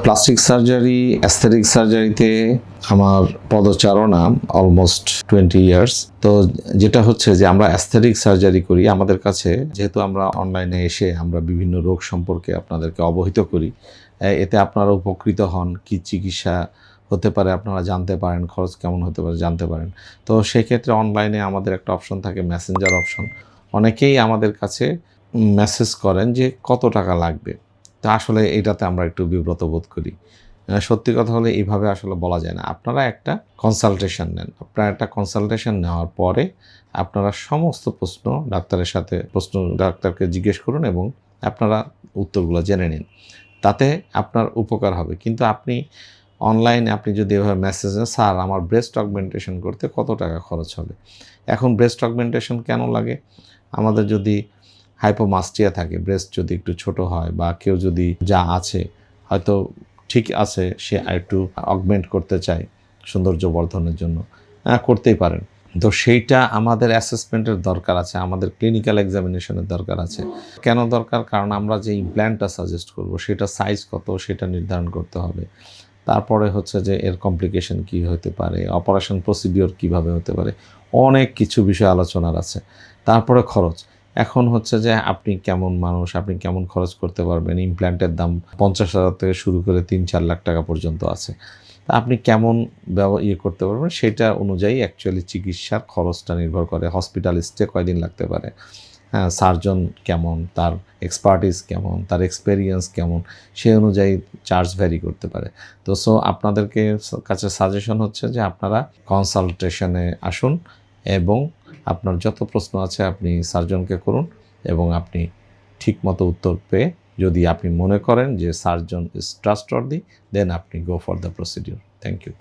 Plastic surgery, aesthetic সার্জারিতে আমার পদচারণা almost 20 years. তো যেটা হচ্ছে যে আমরা অ্যাস্থেটিক সার্জারি করি, আমাদের কাছে যেহেতু আমরা অনলাইনে এসে আমরা বিভিন্ন রোগ সম্পর্কে আপনাদেরকে অবহিত করি, এতে আপনারা উপকৃত হন, কি চিকিৎসা হতে পারে আপনারা জানতে পারেন, খরচ কেমন হতে পারে জানতে পারেন। তো সেক্ষেত্রে অনলাইনে আমাদের একটা অপশন থাকে, মেসেঞ্জার অপশন। অনেকেই আমাদের কাছে মেসেজ করেন যে কত টাকা লাগবে। তা আসলে এটাতে আমরা একটু বিব্রত বোধ করি। সত্যি কথা হলে এইভাবে আসলে বলা যায় না। আপনারা একটা কনসালটেশন নেন। আপনারা একটা কনসালটেশন নেওয়ার পরে আপনারা সমস্ত প্রশ্ন ডাক্তারকে জিজ্ঞেস করুন এবং আপনারা উত্তরগুলো জেনে নিন। তাতে আপনার উপকার হবে। কিন্তু আপনি অনলাইনে যদি এভাবে মেসেজ দেন, স্যার আমার ব্রেস্ট অগমেন্টেশন করতে কত টাকা খরচ হবে? এখন ব্রেস্ট অগমেন্টেশন কেন লাগে? আমাদের যদি হাইপোমাস্টিয়া থাকে, ব্রেস্ট যদি একটু ছোট হয় বা কেউ যদি যা আছে হয়তো ঠিক আছে, সে আরেকটু অগমেন্ট করতে চায় সৌন্দর্য বর্ধনের জন্য, করতেই পারেন। তো সেইটা আমাদের অ্যাসেসমেন্টের দরকার আছে, আমাদের ক্লিনিক্যাল এক্সামিনেশনের দরকার আছে। কেন দরকার? কারণ আমরা যে ইমপ্ল্যান্টটা সাজেস্ট করব সেটা সাইজ কত সেটা নির্ধারণ করতে হবে। তারপরে হচ্ছে যে এর কমপ্লিকেশন কী হতে পারে, অপারেশন প্রসিডিওর কীভাবে হতে পারে, অনেক কিছু বিষয় আলোচনার আছে। তারপরে খরচ। এখন হচ্ছে যে আপনি কেমন মানুষ, আপনি কেমন খরচ করতে পারবেন। ইমপ্ল্যান্টের দাম 50,000 থেকে শুরু করে 3-4 লাখ টাকা পর্যন্ত আছে। তা আপনি কেমন করতে পারবেন সেটা অনুযায়ী অ্যাকচুয়ালি চিকিৎসার খরচটা নির্ভর করে। হসপিটাল স্টে কয়দিন লাগতে পারে, হ্যাঁ, সার্জন কেমন, তার এক্সপার্টিস কেমন, তার এক্সপেরিয়েন্স কেমন, সেই অনুযায়ী চার্জ ভ্যারি করতে পারে। তো আপনাদেরকে কাছে সাজেশন হচ্ছে যে আপনারা কনসালটেশনে আসুন এবং আপনার যত প্রশ্ন আছে আপনি সার্জনকে করুন এবং আপনি ঠিকমতো উত্তর পেয়ে যদি আপনি মনে করেন যে সার্জন ইজ ট্রাস্টওয়ার্দি, দেন আপনি go for the procedure. Thank you.